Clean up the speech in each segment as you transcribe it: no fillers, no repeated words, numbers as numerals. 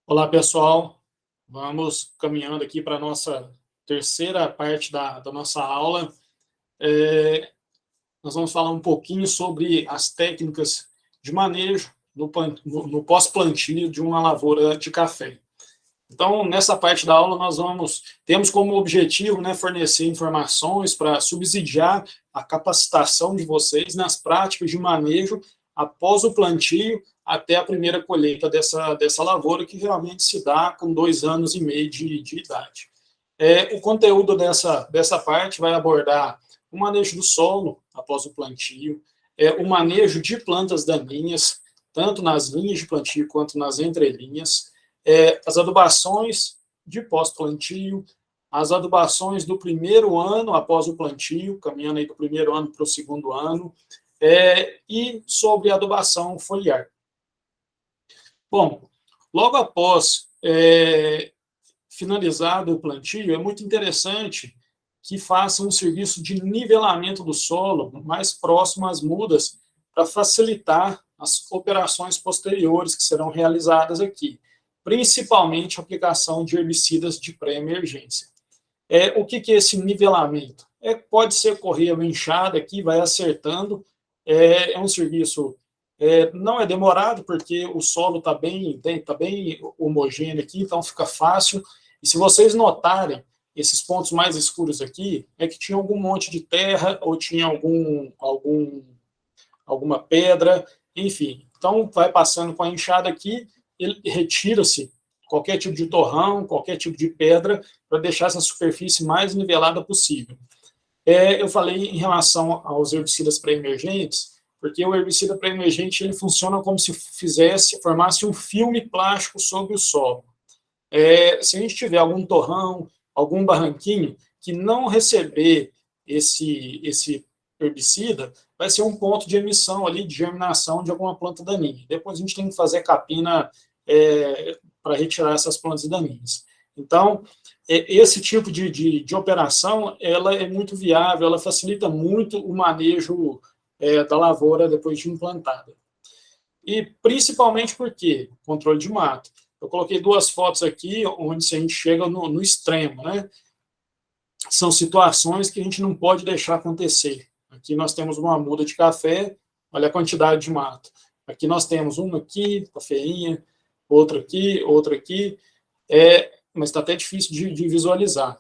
Olá, pessoal. Vamos caminhando aqui para a nossa terceira parte da nossa aula. Nós vamos falar um pouquinho sobre as técnicas de manejo no pós-plantio de uma lavoura de café. Então, nessa parte da aula, temos como objetivo, né, fornecer informações para subsidiar a capacitação de vocês nas práticas de manejo após o plantio até a primeira colheita dessa lavoura, que geralmente se dá com 2 anos e meio de idade. O conteúdo dessa parte vai abordar o manejo do solo após o plantio, o manejo de plantas daninhas, tanto nas linhas de plantio quanto nas entrelinhas, as adubações de pós-plantio, as adubações do primeiro ano após o plantio, caminhando aí do primeiro ano para o segundo ano, e sobre a adubação foliar. Bom, logo após finalizado o plantio, é muito interessante que façam um serviço de nivelamento do solo mais próximo às mudas para facilitar as operações posteriores que serão realizadas aqui, principalmente a aplicação de herbicidas de pré-emergência. O que é esse nivelamento? Pode ser correr uma enxada aqui, vai acertando, é um serviço, não é demorado, porque o solo está bem homogêneo aqui, então fica fácil. E se vocês notarem, esses pontos mais escuros aqui, é que tinha algum monte de terra, ou tinha alguma pedra, enfim. Então, vai passando com a enxada aqui, ele retira-se qualquer tipo de torrão, qualquer tipo de pedra, para deixar essa superfície mais nivelada possível. Eu falei em relação aos herbicidas pré-emergentes, porque o herbicida pré-emergente ele funciona como se formasse um filme plástico sobre o solo. Se a gente tiver algum torrão, algum barranquinho que não receber esse herbicida, vai ser um ponto de emissão ali, de germinação de alguma planta daninha. Depois a gente tem que fazer capina para retirar essas plantas daninhas. Então, esse tipo de operação, ela é muito viável, ela facilita muito o manejo da lavoura depois de implantada. E principalmente porque controle de mato. Eu coloquei 2 fotos aqui, onde a gente chega no extremo, né? São situações que a gente não pode deixar acontecer. Aqui nós temos uma muda de café, olha a quantidade de mato. Aqui nós temos uma aqui, cafeinha, outra aqui, mas está até difícil de visualizar.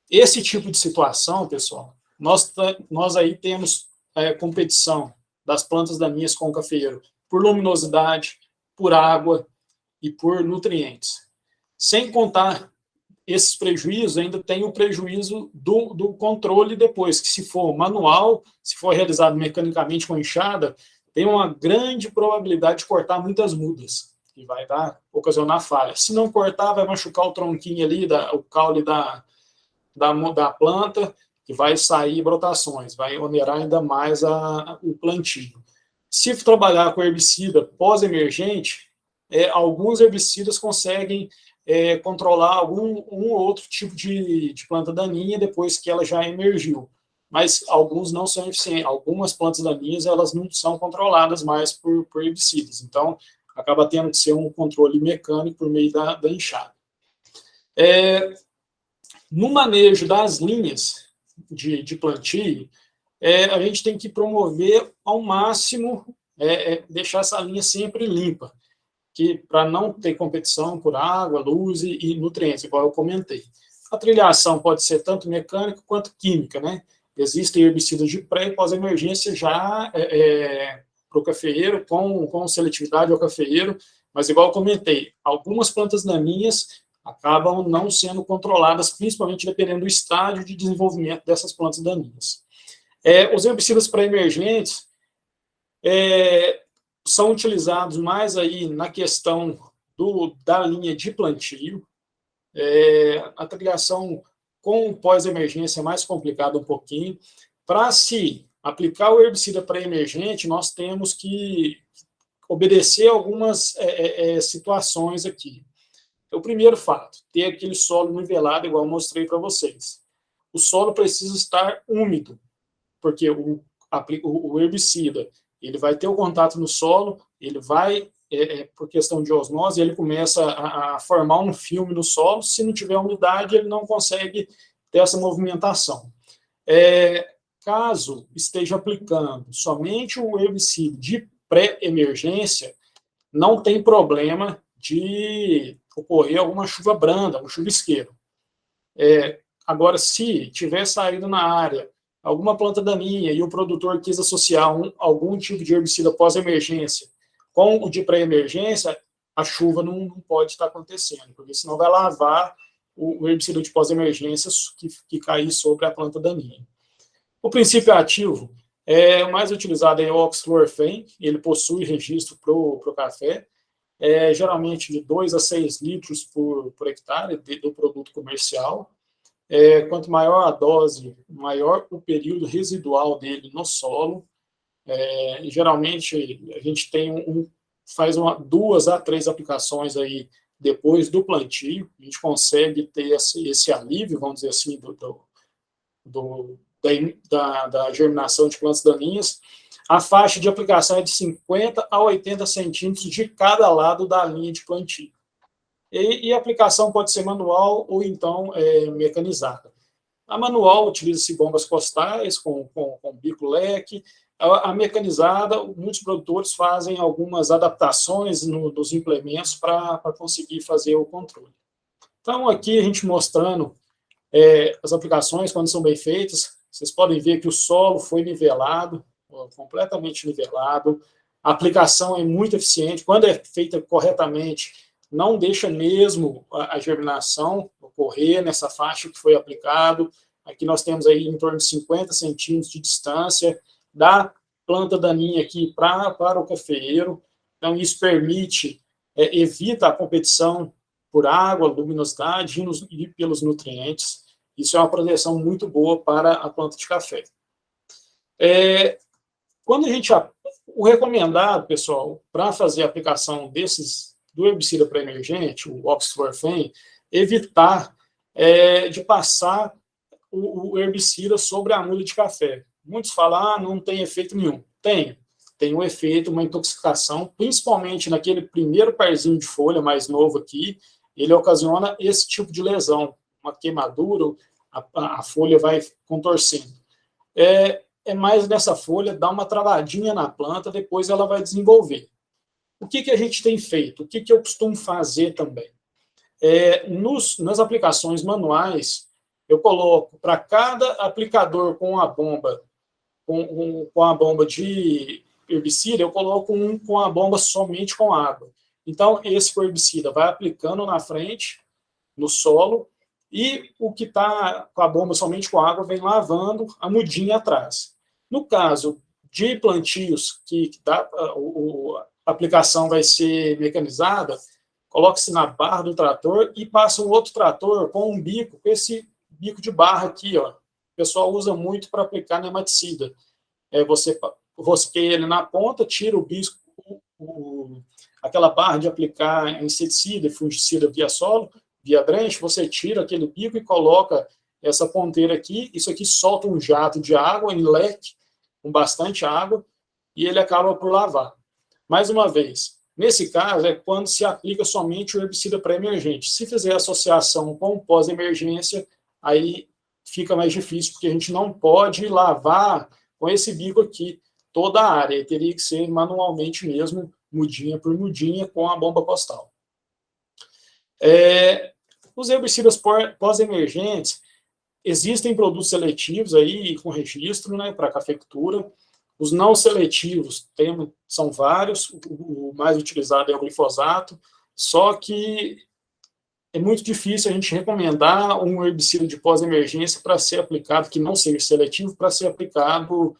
Esse tipo de situação, pessoal, nós aí temos competição das plantas daninhas com o cafeeiro por luminosidade, por água e por nutrientes. Sem contar esses prejuízos, ainda tem o prejuízo do controle depois, que se for manual, se for realizado mecanicamente com enxada, tem uma grande probabilidade de cortar muitas mudas, e vai ocasionar falha. Se não cortar, vai machucar o tronquinho ali, o caule da planta, e vai sair brotações, vai onerar ainda mais o plantio. Se trabalhar com herbicida pós-emergente, alguns herbicidas conseguem controlar um ou outro tipo de planta daninha depois que ela já emergiu, mas alguns não são eficientes. Algumas plantas daninhas elas não são controladas mais por herbicidas, então acaba tendo que ser um controle mecânico por meio da enxada. No manejo das linhas de plantio, a gente tem que promover ao máximo, deixar essa linha sempre limpa, para não ter competição por água, luz e nutrientes, igual eu comentei. A trilhação pode ser tanto mecânica quanto química, né? Existem herbicidas de pré e pós-emergência já para o cafeeiro, com seletividade ao cafeeiro, mas igual eu comentei, algumas plantas daninhas acabam não sendo controladas, principalmente dependendo do estágio de desenvolvimento dessas plantas daninhas. Os herbicidas pré-emergentes são utilizados mais aí na questão da linha de plantio. A triação com pós-emergência é mais complicada um pouquinho. Para se aplicar o herbicida pré-emergente, nós temos que obedecer algumas situações aqui. O primeiro fato, ter aquele solo nivelado, igual eu mostrei para vocês. O solo precisa estar úmido, porque o herbicida ele vai ter o contato no solo, ele vai por questão de osmose, ele começa a formar um filme no solo. Se não tiver umidade, ele não consegue ter essa movimentação. Caso esteja aplicando somente o herbicida de pré-emergência, não tem problema de ocorrer alguma chuva branda, um chuvisqueiro. Agora, se tiver saído na área alguma planta daninha e o produtor quis associar algum tipo de herbicida pós-emergência com o de pré-emergência, a chuva não pode estar acontecendo, porque senão vai lavar o herbicida de pós-emergência que cair sobre a planta daninha. O princípio ativo o mais utilizado é o oxfluorfen, ele possui registro para o café, geralmente de 2 a 6 litros por hectare do produto comercial. Quanto maior a dose, maior o período residual dele no solo. Geralmente, a gente faz 2 a 3 aplicações aí depois do plantio, a gente consegue ter esse alívio, vamos dizer assim, da germinação de plantas daninhas. A faixa de aplicação é de 50 a 80 centímetros de cada lado da linha de plantio. E a aplicação pode ser manual ou então mecanizada. A manual utiliza-se bombas costais com bico leque. A mecanizada, muitos produtores fazem algumas adaptações nos implementos para conseguir fazer o controle. Então, aqui a gente mostrando as aplicações, quando são bem feitas. Vocês podem ver que o solo foi nivelado, completamente nivelado. A aplicação é muito eficiente. Quando é feita corretamente, não deixa mesmo a germinação ocorrer nessa faixa que foi aplicado. Aqui nós temos aí em torno de 50 centímetros de distância da planta daninha aqui para o cafeeiro. Então, isso permite, evita a competição por água, luminosidade e pelos nutrientes. Isso é uma proteção muito boa para a planta de café. Quando o recomendado, pessoal, para fazer a aplicação do herbicida pré-emergente, o oxfluorfen, evitar de passar o herbicida sobre a muda de café. Muitos falam, não tem efeito nenhum. Tem um efeito, uma intoxicação, principalmente naquele primeiro parzinho de folha mais novo aqui, ele ocasiona esse tipo de lesão, uma queimadura, a folha vai contorcendo. Mais nessa folha, dá uma travadinha na planta, depois ela vai desenvolver. O que a gente tem feito? O que eu costumo fazer também? Nas aplicações manuais, eu coloco para cada aplicador com a bomba de herbicida, eu coloco um com a bomba somente com água. Então, esse herbicida vai aplicando na frente, no solo, e o que está com a bomba somente com água vem lavando a mudinha atrás. No caso de plantios que a aplicação vai ser mecanizada, coloca-se na barra do trator e passa um outro trator com um bico, com esse bico de barra aqui, ó. O pessoal usa muito para aplicar nematicida. Você rosqueia ele na ponta, tira o bico, aquela barra de aplicar inseticida e fungicida via solo, via drenche, você tira aquele bico e coloca essa ponteira aqui, isso aqui solta um jato de água em leque, com bastante água, e ele acaba por lavar. Mais uma vez, nesse caso é quando se aplica somente o herbicida pré-emergente. Se fizer associação com pós-emergência, aí fica mais difícil, porque a gente não pode lavar com esse bico aqui toda a área, teria que ser manualmente mesmo, mudinha por mudinha, com a bomba costal. Os herbicidas pós-emergentes, existem produtos seletivos aí com registro, né, para cafeicultura. Os não seletivos são vários, o mais utilizado é o glifosato, só que é muito difícil a gente recomendar um herbicida de pós-emergência para ser aplicado, que não seja seletivo, para ser aplicado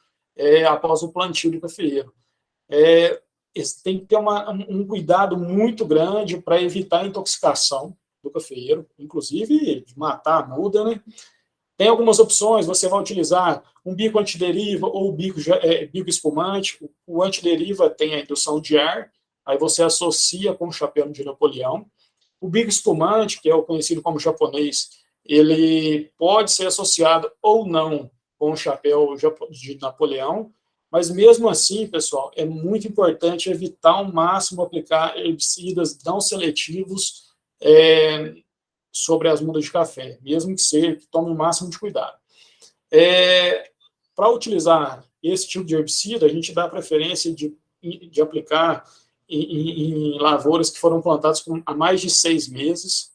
após o plantio do cafeeiro. Tem que ter um cuidado muito grande para evitar a intoxicação do cafeeiro, inclusive de matar a muda, né? Tem algumas opções, você vai utilizar um bico antideriva ou bico espumante. O antideriva tem a indução de ar, aí você associa com o chapéu de Napoleão. O bico espumante, que é o conhecido como japonês, ele pode ser associado ou não com o chapéu de Napoleão. Mas mesmo assim, pessoal, é muito importante evitar ao máximo aplicar herbicidas não seletivos sobre as mudas de café, mesmo que tome o máximo de cuidado. Para utilizar esse tipo de herbicida, a gente dá preferência de aplicar em lavouras que foram plantadas há mais de 6 meses.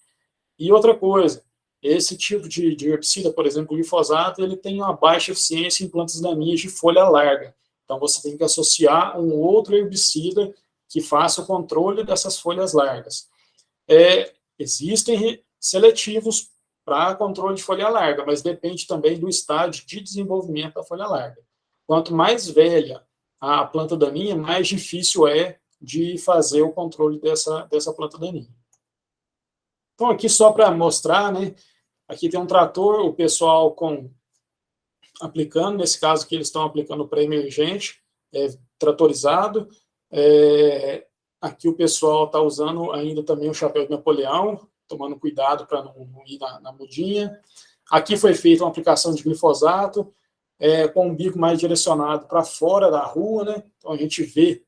E outra coisa, esse tipo de herbicida, por exemplo, o glifosato, ele tem uma baixa eficiência em plantas daninhas de folha larga. Então, você tem que associar um outro herbicida que faça o controle dessas folhas largas. Existem seletivos para controle de folha larga, mas depende também do estágio de desenvolvimento da folha larga. Quanto mais velha a planta daninha, mais difícil é de fazer o controle dessa planta daninha. Então, aqui só para mostrar, né? Aqui tem um trator, o pessoal aplicando, nesse caso aqui eles estão aplicando pré-emergente, tratorizado. Aqui o pessoal está usando ainda também o chapéu de Napoleão, tomando cuidado para não ir na mudinha. Aqui foi feita uma aplicação de glifosato, com um bico mais direcionado para fora da rua, né? Então a gente vê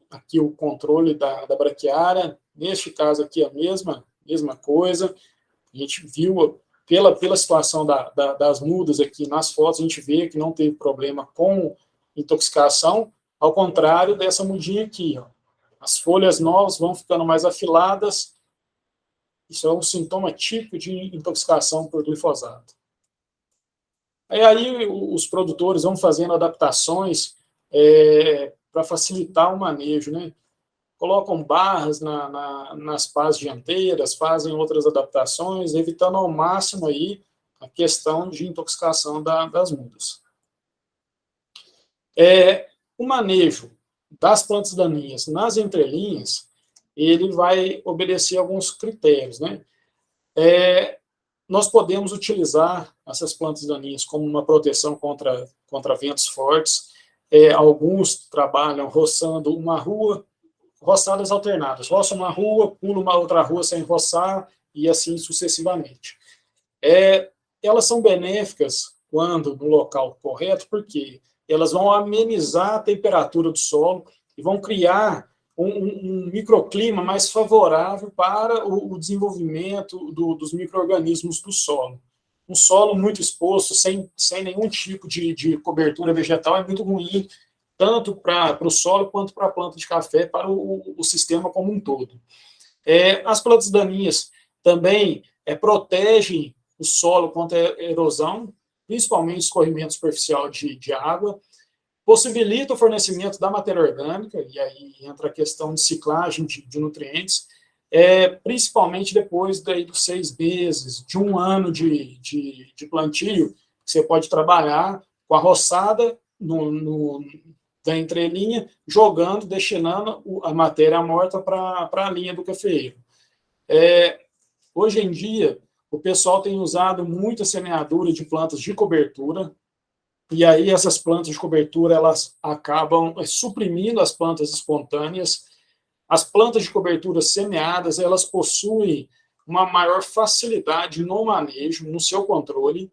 aqui o controle da braquiária, neste caso aqui a mesma coisa. A gente viu, pela situação das mudas aqui nas fotos, a gente vê que não teve problema com intoxicação, ao contrário dessa mudinha aqui, ó. As folhas novas vão ficando mais afiladas. Isso é um sintoma típico de intoxicação por glifosato. Aí os produtores vão fazendo adaptações para facilitar o manejo, né? Colocam barras nas pás dianteiras, fazem outras adaptações, evitando ao máximo aí a questão de intoxicação das mudas. O manejo das plantas daninhas nas entrelinhas, ele vai obedecer alguns critérios, né? Nós podemos utilizar essas plantas daninhas como uma proteção contra ventos fortes. Alguns trabalham roçando uma rua, roçadas alternadas. Roça uma rua, pula uma outra rua sem roçar, e assim sucessivamente. Elas são benéficas quando no local correto, porque elas vão amenizar a temperatura do solo e vão criar um microclima mais favorável para o desenvolvimento dos micro-organismos do solo. Um solo muito exposto, sem nenhum tipo de cobertura vegetal, é muito ruim, tanto para o solo quanto para a planta de café, para o sistema como um todo. As plantas daninhas também protegem o solo contra a erosão, principalmente escorrimento superficial de água, possibilita o fornecimento da matéria orgânica, e aí entra a questão de ciclagem de nutrientes, principalmente depois dos 6 meses, de um ano de plantio, você pode trabalhar com a roçada da entrelinha, jogando, destinando a matéria morta para a linha do cafeeiro. Hoje em dia, o pessoal tem usado muita semeadura de plantas de cobertura, e aí essas plantas de cobertura, elas acabam suprimindo as plantas espontâneas. As plantas de cobertura semeadas, elas possuem uma maior facilidade no manejo, no seu controle,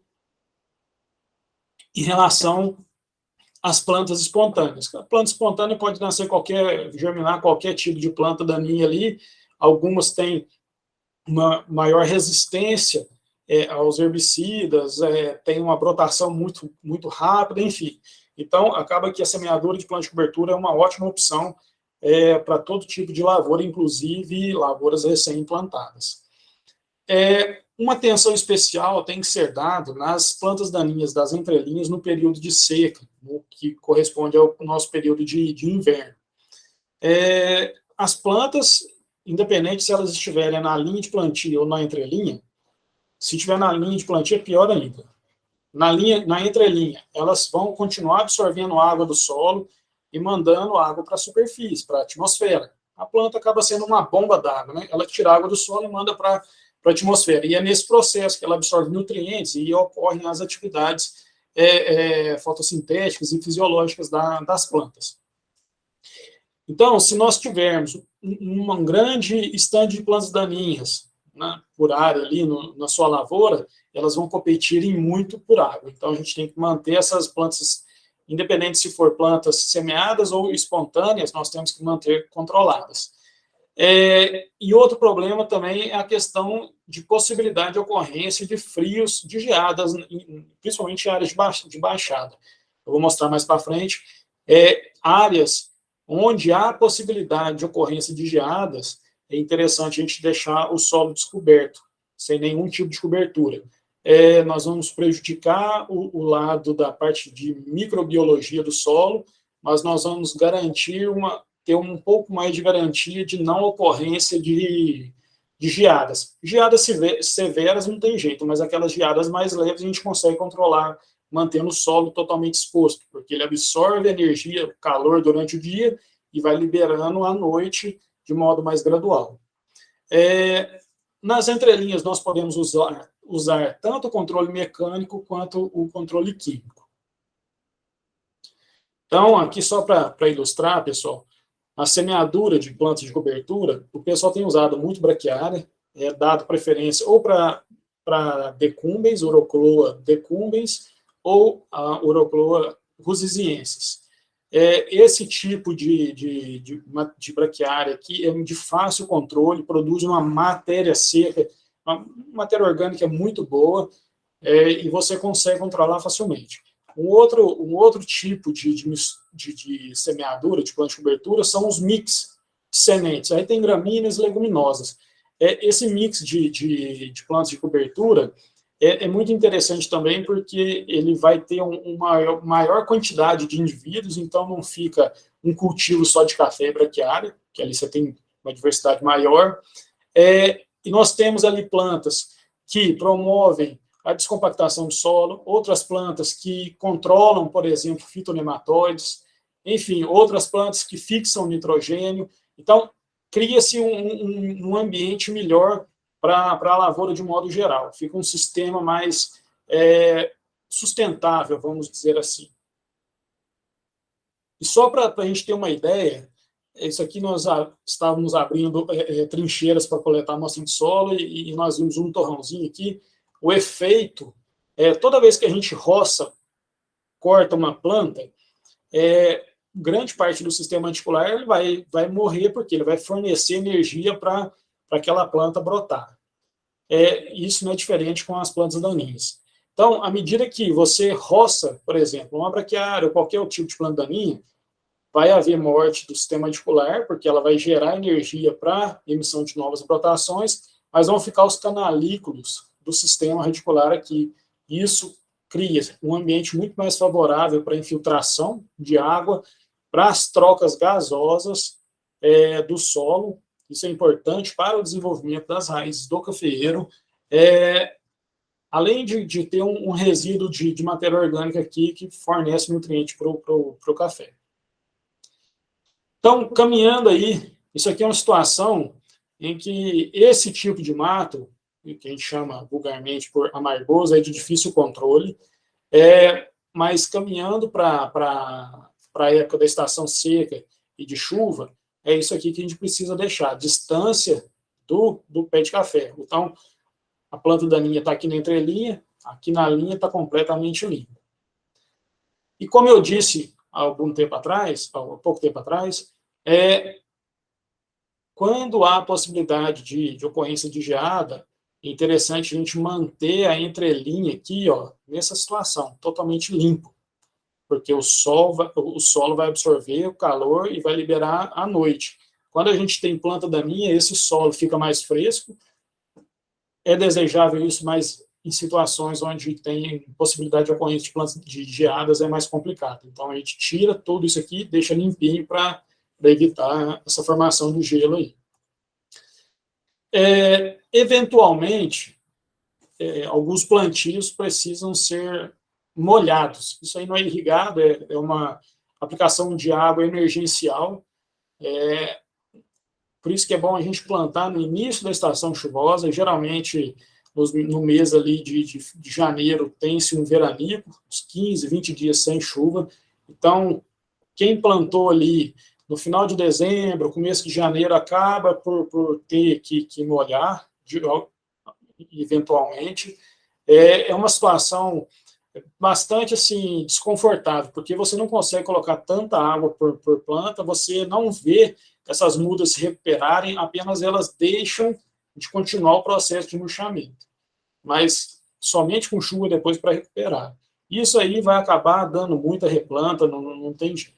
em relação às plantas espontâneas. A planta espontânea pode germinar qualquer tipo de planta daninha ali. Algumas têm uma maior resistência aos herbicidas, tem uma brotação muito, muito rápida, enfim. Então, acaba que a semeadura de planta de cobertura é uma ótima opção para todo tipo de lavoura, inclusive lavouras recém-implantadas. Uma atenção especial tem que ser dada nas plantas daninhas das entrelinhas no período de seca, que corresponde ao nosso período de inverno. As plantas, independente se elas estiverem na linha de plantio ou na entrelinha, se estiver na linha de plantio, é pior ainda. Na entrelinha, elas vão continuar absorvendo água do solo e mandando água para a superfície, para a atmosfera. A planta acaba sendo uma bomba d'água, né? Ela tira água do solo e manda para a atmosfera. E é nesse processo que ela absorve nutrientes e ocorrem as atividades fotossintéticas e fisiológicas das plantas. Então, se nós tivermos um grande estande de plantas daninhas, né, por área ali na sua lavoura, elas vão competir em muito por água. Então, a gente tem que manter essas plantas independente se for plantas semeadas ou espontâneas, nós temos que manter controladas. E outro problema também é a questão de possibilidade de ocorrência de frios, de geadas, principalmente em áreas de baixada. Eu vou mostrar mais para frente. Áreas onde há possibilidade de ocorrência de geadas, é interessante a gente deixar o solo descoberto, sem nenhum tipo de cobertura. Nós vamos prejudicar o lado da parte de microbiologia do solo, mas nós vamos ter um pouco mais de garantia de não ocorrência de geadas. Geadas severas não tem jeito, mas aquelas geadas mais leves a gente consegue controlar, mantendo o solo totalmente exposto, porque ele absorve a energia, o calor durante o dia e vai liberando à noite de modo mais gradual. Nas entrelinhas, nós podemos usar tanto o controle mecânico quanto o controle químico. Então, aqui só para ilustrar, pessoal, a semeadura de plantas de cobertura, o pessoal tem usado muito braquiária, dado preferência ou para decumbens, Urocloa decumbens, ou a Urocloa rusiziensis. Esse tipo de braquiária aqui é de fácil controle, produz uma matéria seca, uma matéria orgânica muito boa, e você consegue controlar facilmente. Um outro tipo de semeadura, de planta de cobertura, são os mix de sementes. Aí tem gramíneas e leguminosas. Esse mix de plantas de cobertura é muito interessante também, porque ele vai ter uma maior quantidade de indivíduos, então não fica um cultivo só de café e braquiária, que ali você tem uma diversidade maior. E nós temos ali plantas que promovem a descompactação do solo, outras plantas que controlam, por exemplo, fitonematóides, enfim, outras plantas que fixam nitrogênio. Então, cria-se um ambiente melhor para a lavoura de modo geral. Fica um sistema mais sustentável, vamos dizer assim. E só para a gente ter uma ideia, isso aqui nós estávamos abrindo trincheiras para coletar amostra de solo e nós vimos um torrãozinho aqui. O efeito, toda vez que a gente corta uma planta, grande parte do sistema radicular ele vai morrer, porque ele vai fornecer energia para aquela planta brotar. Isso não é diferente com as plantas daninhas. Então, à medida que você roça, por exemplo, uma braquiária ou qualquer outro tipo de planta daninha, vai haver morte do sistema radicular, porque ela vai gerar energia para emissão de novas brotações, mas vão ficar os canalículos do sistema radicular aqui. Isso cria um ambiente muito mais favorável para a infiltração de água, para as trocas gasosas do solo. Isso é importante para o desenvolvimento das raízes do cafeeiro, além de ter um resíduo de matéria orgânica aqui que fornece nutriente para o café. Então, caminhando aí, isso aqui é uma situação em que esse tipo de mato, que a gente chama vulgarmente por amargoso, é de difícil controle, mas caminhando para a época da estação seca e de chuva, é isso aqui que a gente precisa deixar, distância do pé de café. Então, a planta daninha está aqui na entrelinha, aqui na linha está completamente limpa. E como eu disse há pouco tempo atrás, quando há possibilidade de ocorrência de geada, é interessante a gente manter a entrelinha aqui, nessa situação, totalmente limpo, porque o solo vai absorver o calor e vai liberar à noite. Quando a gente tem planta daninha, esse solo fica mais fresco, é desejável isso, mas em situações onde tem possibilidade de ocorrência de plantas de geadas é mais complicado. Então, a gente tira tudo isso aqui, deixa limpinho para evitar essa formação do gelo aí. Eventualmente, alguns plantios precisam ser molhados. Isso aí não é irrigado, é uma aplicação de água emergencial. Por isso que é bom a gente plantar no início da estação chuvosa. Geralmente, no mês ali de janeiro, tem-se um veranico, uns 15, 20 dias sem chuva. Então, quem plantou ali no final de dezembro, começo de janeiro, acaba por ter que molhar, eventualmente. É uma situação bastante assim, desconfortável, porque você não consegue colocar tanta água por planta, você não vê essas mudas se recuperarem, apenas elas deixam de continuar o processo de murchamento. Mas somente com chuva depois para recuperar. Isso aí vai acabar dando muita replanta, não tem jeito.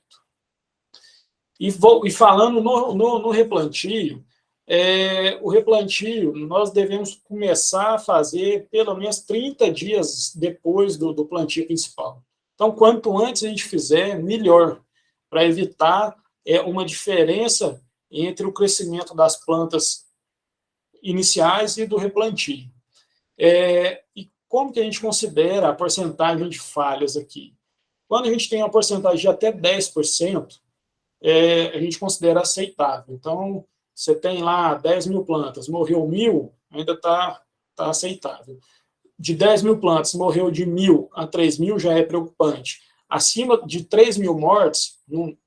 E falando no replantio, o replantio nós devemos começar a fazer pelo menos 30 dias depois do plantio principal. Então, quanto antes a gente fizer, melhor, para evitar uma diferença entre o crescimento das plantas iniciais e do replantio. E como que a gente considera a porcentagem de falhas aqui? Quando a gente tem uma porcentagem de até 10%, a gente considera aceitável. Então, você tem lá 10 mil plantas, morreu 1.000, ainda está aceitável. De 10 mil plantas, morreu de 1.000 a 3.000, já é preocupante. Acima de 3 mil mortes,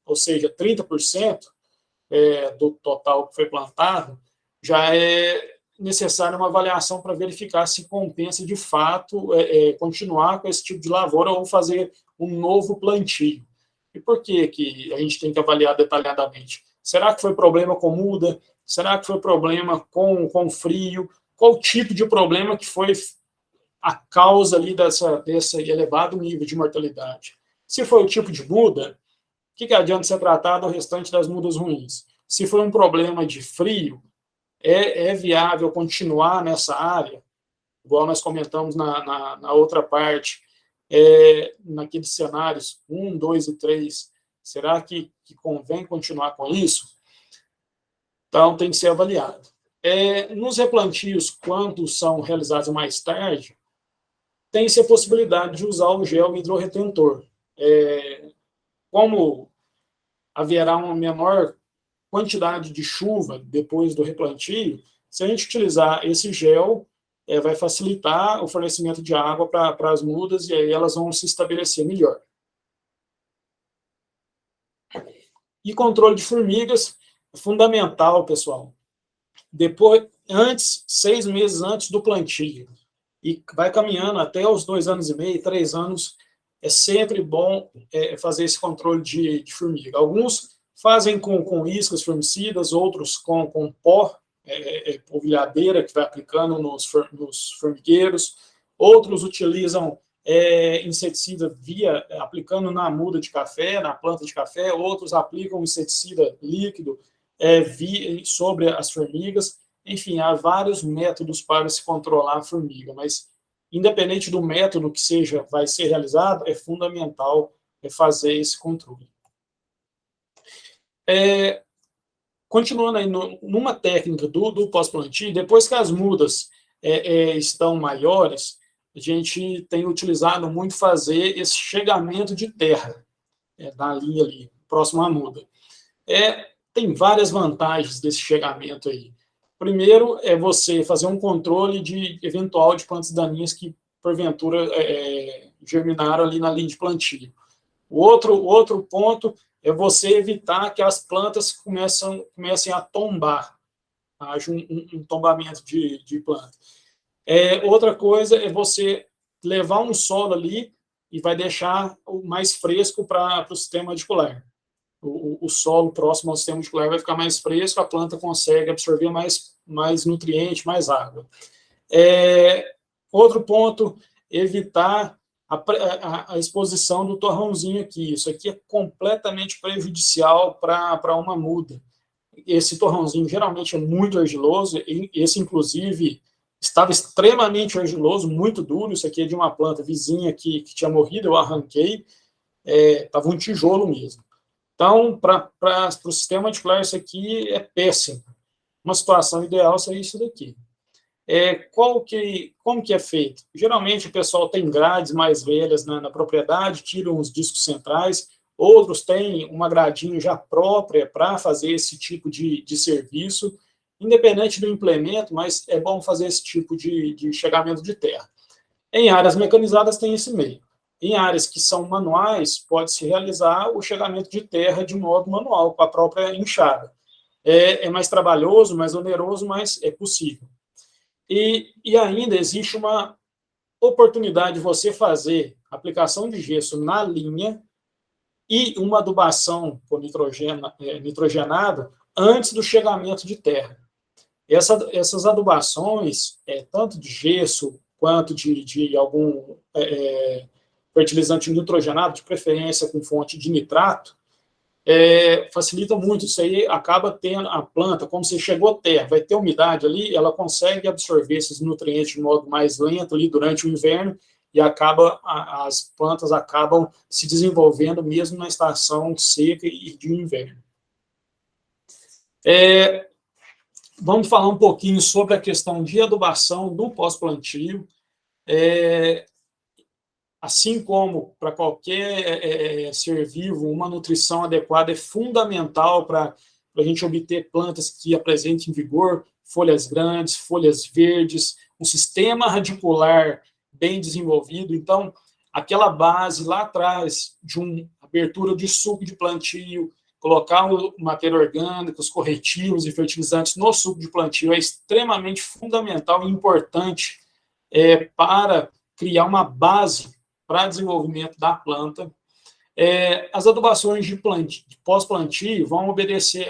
ou seja, 30% do total que foi plantado, já é necessária uma avaliação para verificar se compensa de fato continuar com esse tipo de lavoura ou fazer um novo plantio. E por que a gente tem que avaliar detalhadamente? Será que foi problema com muda? Será que foi problema com frio? Qual tipo de problema que foi a causa ali desse elevado nível de mortalidade? Se foi o tipo de muda, o que adianta ser tratado o restante das mudas ruins? Se foi um problema de frio, é viável continuar nessa área? Igual nós comentamos na outra parte, naqueles cenários 1, 2 e 3, será que convém continuar com isso? Então, tem que ser avaliado. Nos replantios, quando são realizados mais tarde, tem-se a possibilidade de usar o gel hidrorretentor. Como haverá uma menor quantidade de chuva depois do replantio, se a gente utilizar esse gel, vai facilitar o fornecimento de água para as mudas e aí elas vão se estabelecer melhor. E controle de formigas é fundamental, pessoal. Depois, 6 meses antes do plantio, e vai caminhando até os 2 anos e meio, 3 anos, é sempre bom fazer esse controle de formiga. Alguns fazem com iscas formicidas, outros com pó, polvilhadeira, que vai aplicando nos formigueiros, outros utilizam inseticida aplicando na muda de café, na planta de café, outros aplicam inseticida líquido sobre as formigas. Enfim, há vários métodos para se controlar a formiga, mas independente do método que vai ser realizado, é fundamental fazer esse controle. Continuando aí numa técnica do pós-plantio, depois que as mudas estão maiores, a gente tem utilizado muito fazer esse chegamento de terra na linha ali, próximo à muda. Tem várias vantagens desse chegamento aí. Primeiro, é você fazer um controle eventual de plantas daninhas que, porventura, germinaram ali na linha de plantio. O outro ponto é você evitar que as plantas comecem a tombar, haja um tombamento de planta. Outra coisa é você levar um solo ali e vai deixar mais fresco para o sistema radicular. O solo próximo ao sistema radicular vai ficar mais fresco, a planta consegue absorver mais nutriente, mais água. Outro ponto, evitar a exposição do torrãozinho aqui. Isso aqui é completamente prejudicial para uma muda. Esse torrãozinho geralmente é muito argiloso, esse, inclusive, estava extremamente argiloso, muito duro. Isso aqui é de uma planta vizinha que tinha morrido, eu arranquei, estava um tijolo mesmo. Então, para o sistema radicular, isso aqui é péssimo. Uma situação ideal seria isso daqui. Como que é feito? Geralmente, o pessoal tem grades mais velhas na propriedade, tiram os discos centrais, outros têm uma gradinha já própria para fazer esse tipo de serviço, independente do implemento, mas é bom fazer esse tipo de chegamento de terra. Em áreas mecanizadas tem esse meio. Em áreas que são manuais, pode-se realizar o chegamento de terra de modo manual, com a própria enxada. É mais trabalhoso, mais oneroso, mas é possível. E ainda existe uma oportunidade de você fazer aplicação de gesso na linha e uma adubação por nitrogenado antes do chegamento de terra. Essas adubações, tanto de gesso quanto de algum fertilizante nitrogenado, de preferência com fonte de nitrato, facilita muito. Isso aí acaba tendo a planta, como você chegou à terra, vai ter umidade ali, ela consegue absorver esses nutrientes de modo mais lento ali durante o inverno, e as plantas acabam se desenvolvendo mesmo na estação seca e de inverno. Vamos falar um pouquinho sobre a questão de adubação do pós-plantio. Assim como para qualquer ser vivo, uma nutrição adequada é fundamental para a gente obter plantas que apresentem vigor, folhas grandes, folhas verdes, um sistema radicular bem desenvolvido. Então, aquela base lá atrás de uma abertura de suco de plantio, colocar o matéria orgânica, os corretivos e fertilizantes no suco de plantio é extremamente fundamental e importante para criar uma base para desenvolvimento da planta. As adubações de pós-plantio vão obedecer,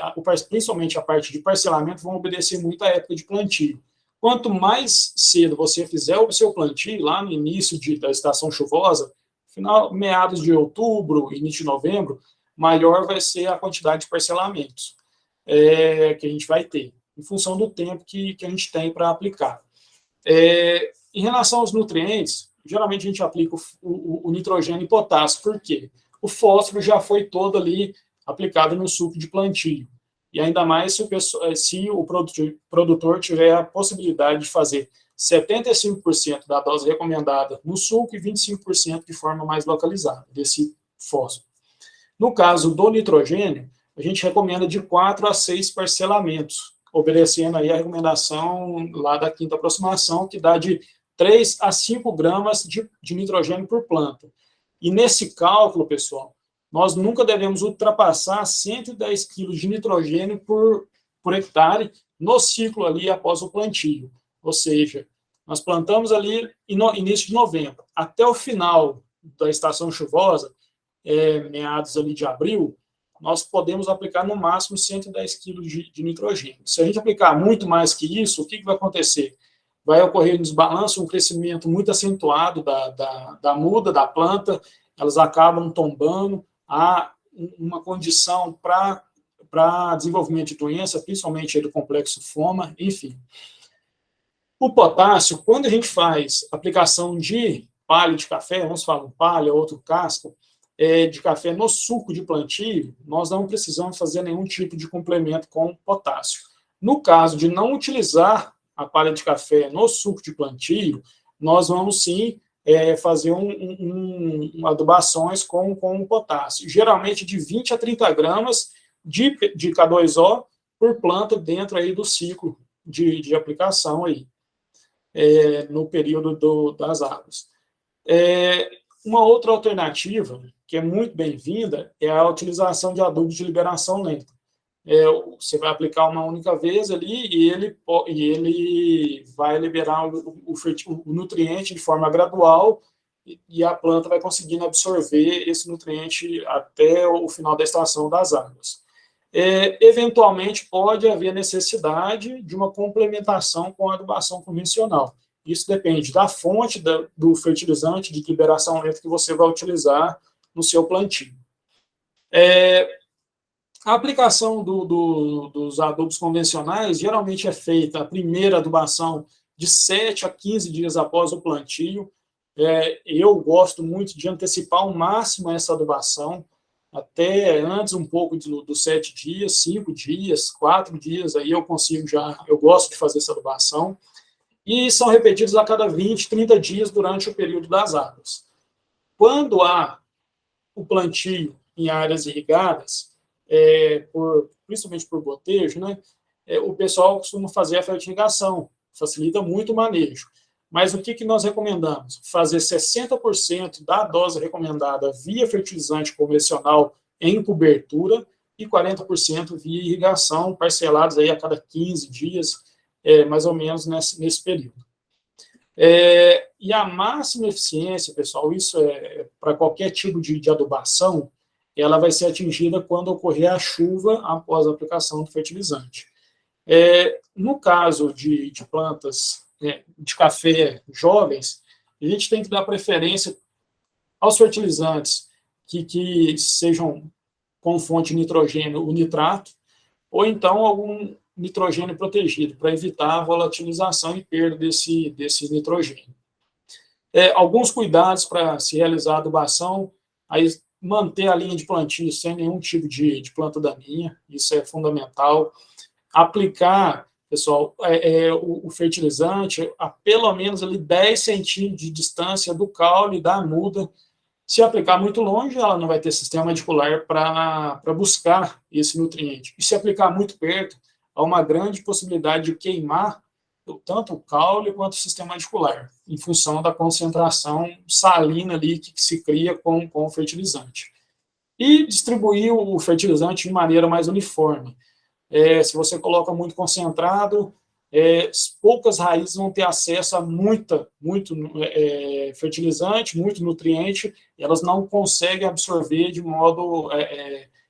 principalmente a parte de parcelamento, vão obedecer muito à época de plantio. Quanto mais cedo você fizer o seu plantio, lá no início da estação chuvosa, meados de outubro, início de novembro, maior vai ser a quantidade de parcelamentos que a gente vai ter, em função do tempo que a gente tem para aplicar. Em relação aos nutrientes, geralmente a gente aplica o nitrogênio e potássio. Por quê? O fósforo já foi todo ali aplicado no suco de plantio. E ainda mais se o produtor tiver a possibilidade de fazer 75% da dose recomendada no suco e 25% de forma mais localizada desse fósforo. No caso do nitrogênio, a gente recomenda de 4 a 6 parcelamentos, obedecendo aí a recomendação lá da quinta aproximação, que dá de 3 a 5 gramas de nitrogênio por planta. E nesse cálculo, pessoal, nós nunca devemos ultrapassar 110 quilos de nitrogênio por hectare no ciclo ali após o plantio. Ou seja, nós plantamos ali início de novembro. Até o final da estação chuvosa, meados ali de abril, nós podemos aplicar no máximo 110 quilos de nitrogênio. Se a gente aplicar muito mais que isso, o que vai acontecer? Vai ocorrer um desbalanço, um crescimento muito acentuado da muda, da planta, elas acabam tombando, há uma condição para desenvolvimento de doença, principalmente do complexo FOMA, enfim. O potássio, quando a gente faz aplicação de palha de café, vamos falar um palha, outro casco, de café no suco de plantio, nós não precisamos fazer nenhum tipo de complemento com potássio. No caso de não utilizar a palha de café no suco de plantio, nós vamos sim fazer adubações com potássio, geralmente de 20 a 30 gramas de K2O por planta dentro aí do ciclo de aplicação aí, no período das águas. Uma outra alternativa, que é muito bem-vinda, é a utilização de adubo de liberação lenta. Você vai aplicar uma única vez ali e ele vai liberar o nutriente de forma gradual e a planta vai conseguindo absorver esse nutriente até o final da estação das águas. Eventualmente, pode haver necessidade de uma complementação com a adubação convencional. Isso depende da fonte do fertilizante de liberação lenta que você vai utilizar no seu plantio. A aplicação dos adubos convencionais geralmente é feita a primeira adubação de 7 a 15 dias após o plantio. Eu gosto muito de antecipar ao máximo essa adubação, até antes um pouco dos 7 dias, 5 dias, 4 dias, aí eu gosto de fazer essa adubação, e são repetidos a cada 20, 30 dias durante o período das águas. Quando há o plantio em áreas irrigadas, principalmente por gotejo, né, o pessoal costuma fazer a fertirrigação, facilita muito o manejo. Mas o que nós recomendamos? Fazer 60% da dose recomendada via fertilizante convencional em cobertura e 40% via irrigação, parcelados aí a cada 15 dias, mais ou menos nesse período. E a máxima eficiência, pessoal, isso é para qualquer tipo de adubação, ela vai ser atingida quando ocorrer a chuva após a aplicação do fertilizante. No caso de plantas de café jovens, a gente tem que dar preferência aos fertilizantes que sejam com fonte de nitrogênio, o nitrato, ou então algum nitrogênio protegido, para evitar a volatilização e perda desse nitrogênio. Alguns cuidados para se realizar a adubação, aí manter a linha de plantio sem nenhum tipo de planta daninha, isso é fundamental. Aplicar, pessoal, o fertilizante a pelo menos ali 10 centímetros de distância do caule da muda. Se aplicar muito longe, ela não vai ter sistema radicular para buscar esse nutriente. E se aplicar muito perto, há uma grande possibilidade de queimar tanto o caule quanto o sistema radicular, em função da concentração salina ali que se cria com o fertilizante. E distribuir o fertilizante de maneira mais uniforme. Se você coloca muito concentrado, poucas raízes vão ter acesso a muito fertilizante, muito nutriente, e elas não conseguem absorver de modo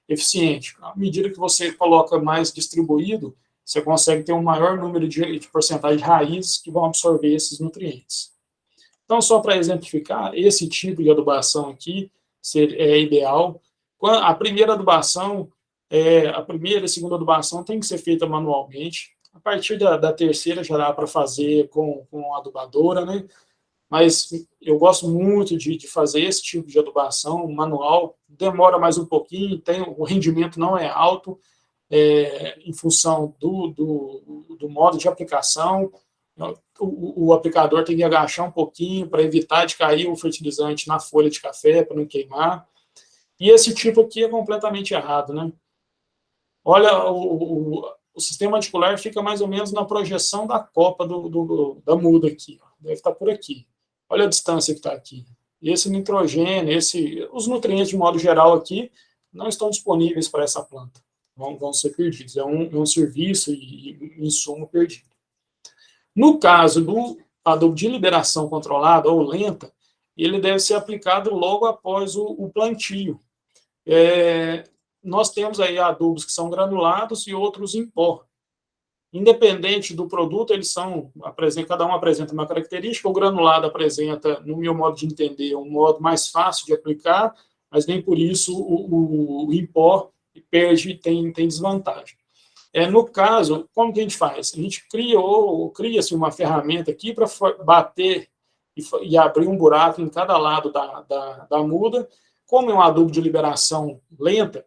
eficiente. À medida que você coloca mais distribuído, você consegue ter um maior número de porcentagem de raízes que vão absorver esses nutrientes. Então, só para exemplificar, esse tipo de adubação aqui é ideal. A primeira adubação, a primeira e a segunda adubação tem que ser feita manualmente. A partir da terceira já dá para fazer com adubadora, né? Mas eu gosto muito de fazer esse tipo de adubação manual. Demora mais um pouquinho, o rendimento não é alto, em função do modo de aplicação. O aplicador tem que agachar um pouquinho para evitar de cair o fertilizante na folha de café, para não queimar. E esse tipo aqui é completamente errado, né? Olha, o sistema radicular fica mais ou menos na projeção da copa da muda aqui. Deve estar por aqui. Olha a distância que está aqui. Esse nitrogênio, os nutrientes de modo geral aqui, não estão disponíveis para essa planta. Vão ser perdidos. É um serviço e insumo perdido. No caso do adubo de liberação controlada ou lenta, ele deve ser aplicado logo após o plantio. Nós temos aí adubos que são granulados e outros em pó. Independente do produto, cada um apresenta uma característica. O granulado apresenta, no meu modo de entender, um modo mais fácil de aplicar, mas nem por isso o em pó tem desvantagem. No caso, como que a gente faz? A gente cria-se uma ferramenta aqui para bater e abrir um buraco em cada lado da muda. Como é um adubo de liberação lenta,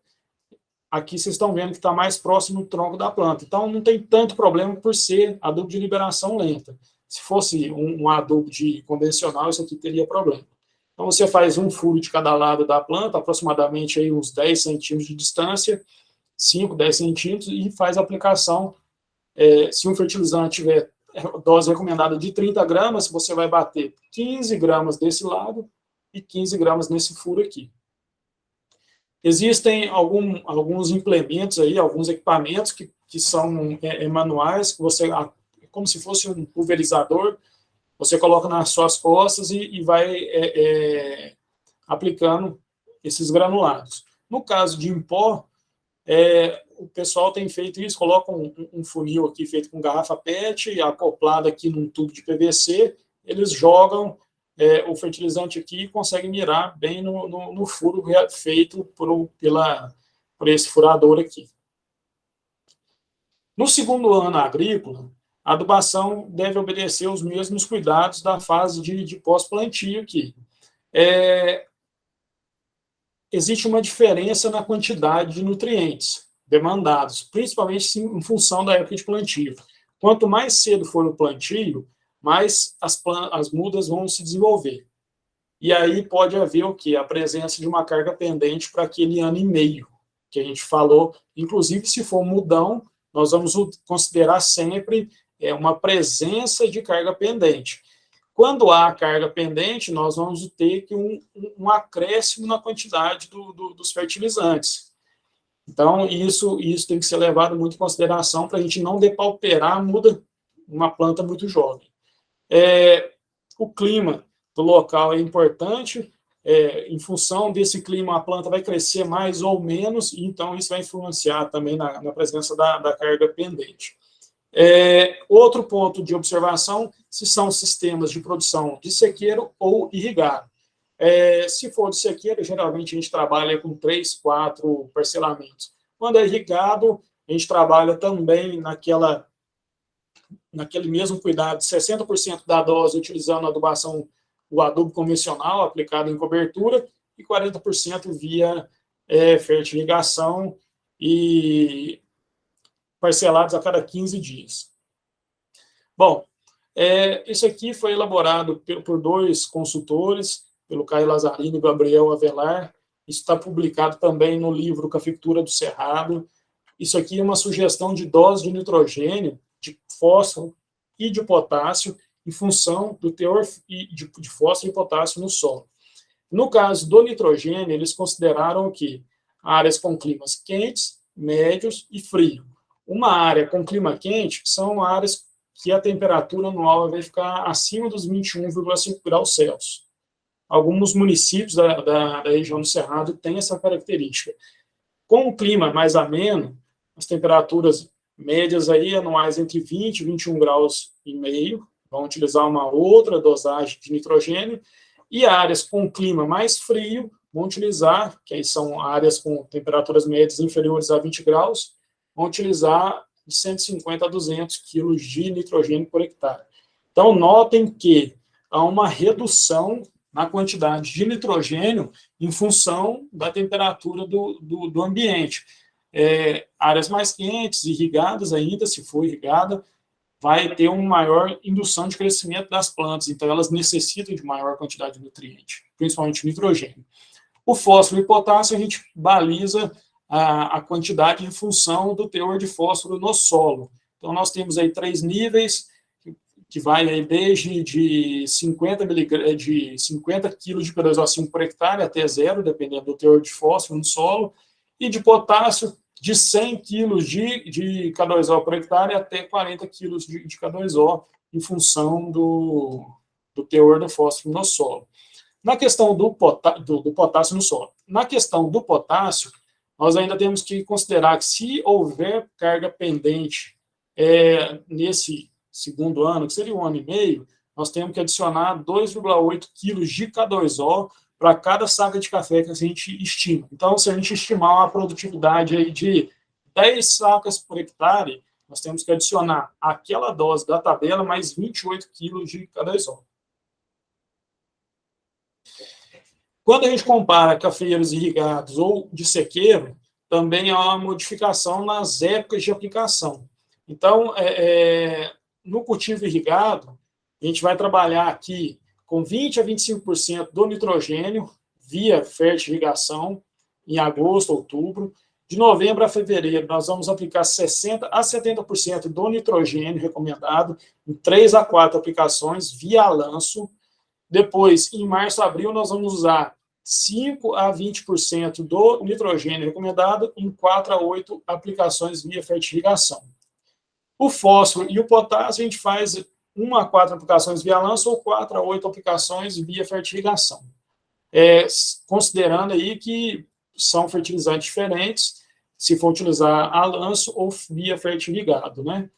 aqui vocês estão vendo que está mais próximo do tronco da planta. Então, não tem tanto problema por ser adubo de liberação lenta. Se fosse um adubo convencional, isso aqui teria problema. Então, você faz um furo de cada lado da planta, aproximadamente aí uns 10 centímetros de distância, 5, 10 centímetros, e faz a aplicação. Se um fertilizante tiver dose recomendada de 30 gramas, você vai bater 15 gramas desse lado e 15 gramas nesse furo aqui. Existem alguns implementos aí, alguns equipamentos que são manuais, que você, como se fosse um pulverizador, você coloca nas suas costas e vai aplicando esses granulados. No caso de em pó, o pessoal tem feito isso, coloca um funil aqui feito com garrafa PET, acoplado aqui num tubo de PVC, eles jogam o fertilizante aqui e conseguem mirar bem no furo feito por esse furador aqui. No segundo ano agrícola, a adubação deve obedecer os mesmos cuidados da fase de pós-plantio aqui. Existe uma diferença na quantidade de nutrientes demandados, principalmente em função da época de plantio. Quanto mais cedo for o plantio, mais as mudas vão se desenvolver. E aí pode haver o quê? A presença de uma carga pendente para aquele ano e meio, que a gente falou. Inclusive, se for mudão, nós vamos considerar sempre uma presença de carga pendente. Quando há carga pendente, nós vamos ter que um acréscimo na quantidade dos fertilizantes. Então, isso tem que ser levado muito em consideração para a gente não depauperar uma planta muito jovem. O clima do local é importante, em função desse clima a planta vai crescer mais ou menos, então isso vai influenciar também na presença da carga pendente. Outro ponto de observação, se são sistemas de produção de sequeiro ou irrigado. Se for de sequeiro, geralmente a gente trabalha com 3, 4 parcelamentos. Quando é irrigado, a gente trabalha também naquele mesmo cuidado, 60% da dose utilizando a adubação, o adubo convencional aplicado em cobertura, e 40% via fertirrigação e parcelados a cada 15 dias. Bom, isso aqui foi elaborado por 2 consultores, pelo Caio Lazarino e Gabriel Avelar. Isso está publicado também no livro Cafeicultura do Cerrado. Isso aqui é uma sugestão de dose de nitrogênio, de fósforo e de potássio, em função do teor de fósforo e potássio no solo. No caso do nitrogênio, eles consideraram que áreas com climas quentes, médios e frio. Uma área com clima quente são áreas que a temperatura anual vai ficar acima dos 21,5 graus Celsius. Alguns municípios da região do Cerrado têm essa característica. Com o clima mais ameno, as temperaturas médias aí anuais entre 20 e 21 graus e meio, vão utilizar uma outra dosagem de nitrogênio, e áreas com clima mais frio vão utilizar, que aí são áreas com temperaturas médias inferiores a 20 graus, vão utilizar de 150 a 200 quilos de nitrogênio por hectare. Então, notem que há uma redução na quantidade de nitrogênio em função da temperatura do ambiente. Áreas mais quentes, irrigadas ainda, se for irrigada, vai ter uma maior indução de crescimento das plantas, então elas necessitam de maior quantidade de nutriente, principalmente nitrogênio. O fósforo e potássio a gente baliza a quantidade em função do teor de fósforo no solo. Então nós temos aí 3 níveis, que vai aí desde de 50 kg de K2O5 por hectare até 0, dependendo do teor de fósforo no solo, e de potássio de 100 kg de K2O por hectare até 40 kg de K2O, em função do teor do fósforo no solo. Na questão do potássio no solo. Na questão do potássio, nós ainda temos que considerar que, se houver carga pendente nesse segundo ano, que seria 1 ano e meio, nós temos que adicionar 2,8 quilos de K2O para cada saca de café que a gente estima. Então, se a gente estimar uma produtividade aí de 10 sacas por hectare, nós temos que adicionar aquela dose da tabela mais 28 quilos de K2O. Quando a gente compara cafeiros irrigados ou de sequeiro, também há uma modificação nas épocas de aplicação. Então, no cultivo irrigado, a gente vai trabalhar aqui com 20% a 25% do nitrogênio via fertirrigação em agosto, outubro. De novembro a fevereiro, nós vamos aplicar 60% a 70% do nitrogênio recomendado em 3 a 4 aplicações via lanço. Depois, em março, abril, nós vamos usar 5% a 20% do nitrogênio recomendado em 4 a 8 aplicações via fertirrigação. O fósforo e o potássio, a gente faz 1 a 4 aplicações via lanço ou 4 a 8 aplicações via fertirrigação. Considerando aí que são fertilizantes diferentes, se for utilizar a lanço ou via fertirrigado, né?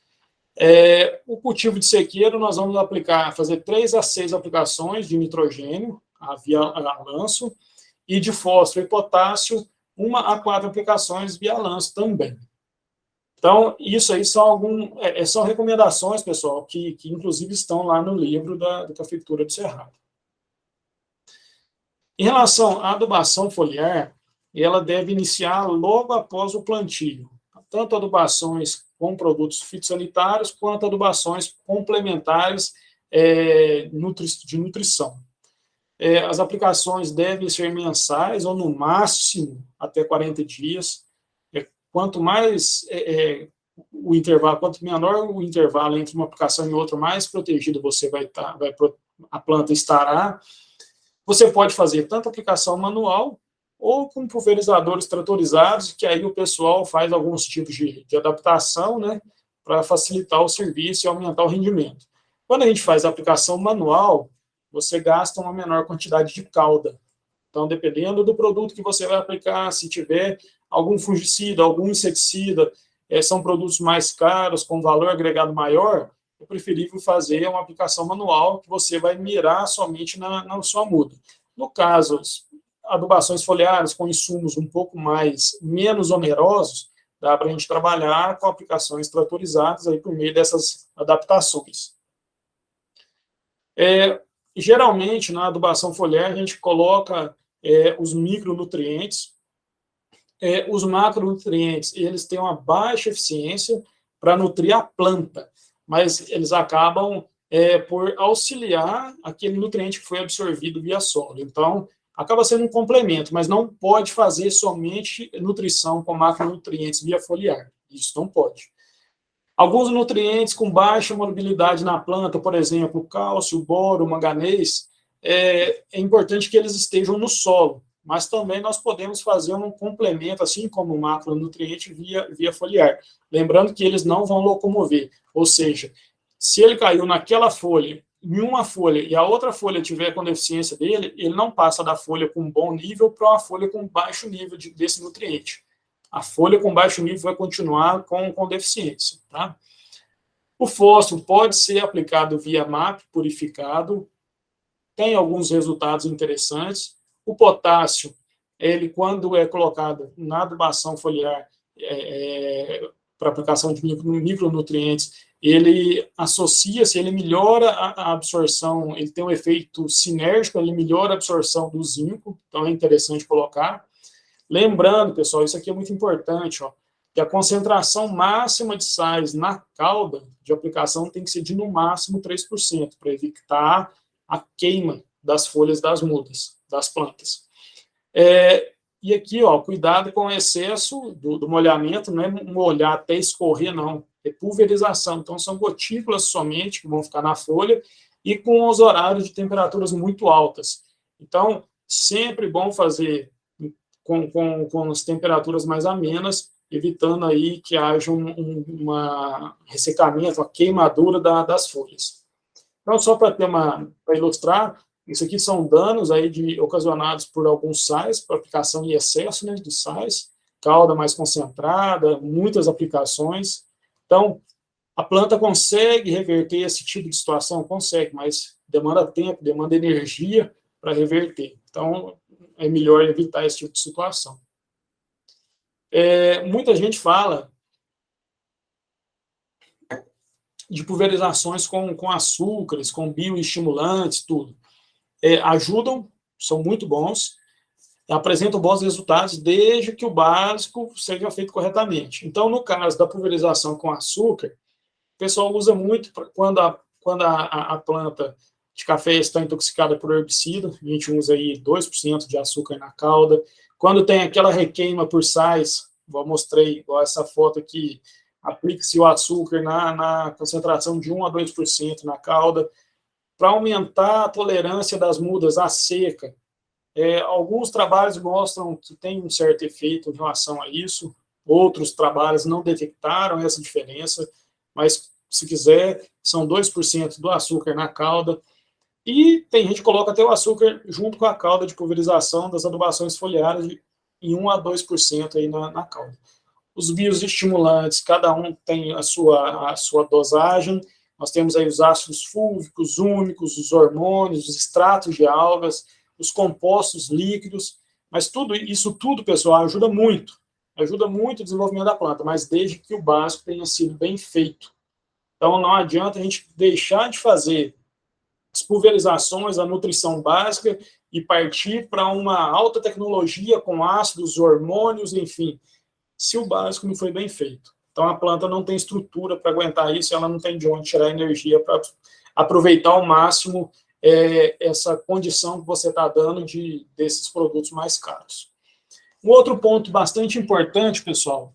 O cultivo de sequeiro, nós vamos fazer 3 a 6 aplicações de nitrogênio via lanço, e de fósforo e potássio, 1 a 4 aplicações via lanço também. Então, isso aí são recomendações, pessoal, que inclusive estão lá no livro da Cafeicultura do Cerrado. Em relação à adubação foliar, ela deve iniciar logo após o plantio, tanto adubações com produtos fitossanitários, quanto adubações complementares de nutrição. As aplicações devem ser mensais, ou no máximo até 40 dias. Quanto mais o intervalo, quanto menor o intervalo entre uma aplicação e outra, mais protegido você a planta estará. Você pode fazer tanto aplicação manual ou com pulverizadores tratorizados, que aí o pessoal faz alguns tipos de adaptação, né, para facilitar o serviço e aumentar o rendimento. Quando a gente faz a aplicação manual, você gasta uma menor quantidade de calda. Então, dependendo do produto que você vai aplicar, se tiver algum fungicida, algum inseticida, são produtos mais caros, com valor agregado maior, é preferível fazer uma aplicação manual, que você vai mirar somente na sua muda. No caso, adubações foliares com insumos um pouco menos onerosos, dá para a gente trabalhar com aplicações tratorizadas aí por meio dessas adaptações. Geralmente, na adubação foliar, a gente coloca os micronutrientes. Os macronutrientes, eles têm uma baixa eficiência para nutrir a planta, mas eles acabam por auxiliar aquele nutriente que foi absorvido via solo. Então, acaba sendo um complemento, mas não pode fazer somente nutrição com macronutrientes via foliar. Isso não pode. Alguns nutrientes com baixa mobilidade na planta, por exemplo, cálcio, boro, manganês, é importante que eles estejam no solo, mas também nós podemos fazer um complemento, assim como o macronutriente, via foliar. Lembrando que eles não vão locomover, ou seja, se ele caiu naquela folha, em uma folha, e a outra folha tiver com deficiência dele, ele não passa da folha com bom nível para uma folha com baixo nível desse nutriente. A folha com baixo nível vai continuar com deficiência. Tá? O fósforo pode ser aplicado via MAP purificado, tem alguns resultados interessantes. O potássio, ele, quando é colocado na adubação foliar para aplicação de micronutrientes, ele associa-se, ele melhora a absorção, ele tem um efeito sinérgico, ele melhora a absorção do zinco, então é interessante colocar. Lembrando, pessoal, isso aqui é muito importante, que a concentração máxima de sais na cauda de aplicação tem que ser de, no máximo, 3%, para evitar a queima das folhas das mudas, das plantas. E aqui, cuidado com o excesso do molhamento, não é molhar até escorrer, não, é pulverização. Então, são gotículas somente que vão ficar na folha e com os horários de temperaturas muito altas. Então, sempre bom fazer com as temperaturas mais amenas, evitando aí que haja uma ressecamento, uma queimadura das folhas. Então, só para ilustrar, isso aqui são danos aí ocasionados por alguns sais, por aplicação em excesso, né, de sais, cauda mais concentrada, muitas aplicações. Então, a planta consegue reverter esse tipo de situação? Consegue, mas demanda tempo, demanda energia para reverter. Então, é melhor evitar esse tipo de situação. Muita gente fala de pulverizações com açúcares, com bioestimulantes, tudo. Ajudam, são muito bons, apresentam bons resultados, desde que o básico seja feito corretamente. Então, no caso da pulverização com açúcar, o pessoal usa muito quando a planta de café está intoxicada por herbicida, a gente usa aí 2% de açúcar na cauda. Quando tem aquela requeima por sais, mostrei igual essa foto aqui, aplica-se o açúcar na concentração de 1 a 2% na cauda, para aumentar a tolerância das mudas à seca. Alguns trabalhos mostram que tem um certo efeito em relação a isso, outros trabalhos não detectaram essa diferença, mas, se quiser, são 2% do açúcar na cauda, e tem gente que coloca até o açúcar junto com a cauda de pulverização das adubações foliares em 1 a 2% aí na cauda. Os bioestimulantes, cada um tem a sua dosagem. Nós temos aí os ácidos fúlvicos, úmicos, os hormônios, os extratos de algas, os compostos líquidos, mas isso tudo, pessoal, ajuda muito o desenvolvimento da planta, mas desde que o básico tenha sido bem feito. Então, não adianta a gente deixar de fazer as pulverizações, a nutrição básica, e partir para uma alta tecnologia com ácidos, hormônios, enfim, se o básico não foi bem feito. Então, a planta não tem estrutura para aguentar isso, ela não tem de onde tirar energia para aproveitar ao máximo essa condição que você está dando desses produtos mais caros. Um outro ponto bastante importante, pessoal,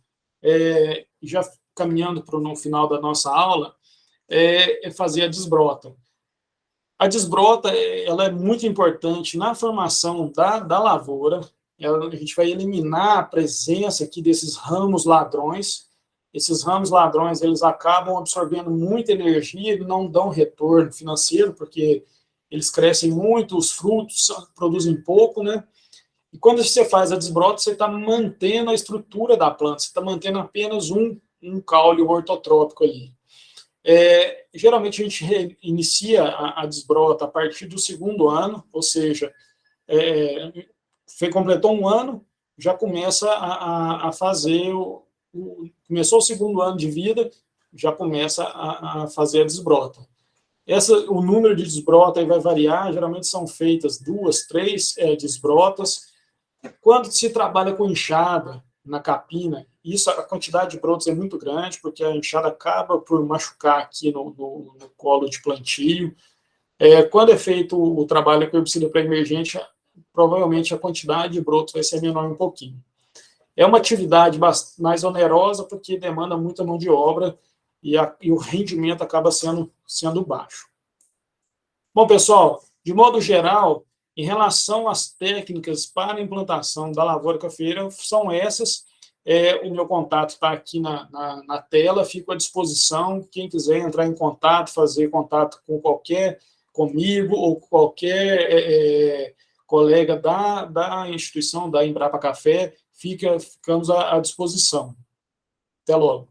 já caminhando para no final da nossa aula, é fazer a desbrota. A desbrota ela é muito importante na formação da lavoura. A gente vai eliminar a presença aqui desses ramos ladrões. Esses ramos ladrões, eles acabam absorvendo muita energia e não dão retorno financeiro, porque eles crescem muito, os frutos produzem pouco, né? E quando você faz a desbrota, você está mantendo a estrutura da planta, você está mantendo apenas um caule ortotrópico ali. Geralmente a gente inicia a desbrota a partir do 2º ano, ou seja, completou um ano, já começa a fazer, começou o 2º ano de vida, já começa a fazer a desbrota. O número de desbrota vai variar, geralmente são feitas 2, 3 desbrotas. Quando se trabalha com enxada na capina, a quantidade de brotos é muito grande, porque a enxada acaba por machucar aqui no colo de plantio. Quando é feito o trabalho com herbicida pré-emergente, provavelmente a quantidade de brotos vai ser menor um pouquinho. É uma atividade mais onerosa, porque demanda muita mão de obra e o rendimento acaba sendo baixo. Bom, pessoal, de modo geral, em relação às técnicas para a implantação da lavoura cafeeira, são essas. O meu contato está aqui na tela, fico à disposição. Quem quiser entrar em contato, fazer contato comigo ou qualquer colega da instituição, da Embrapa Café, ficamos à disposição. Até logo.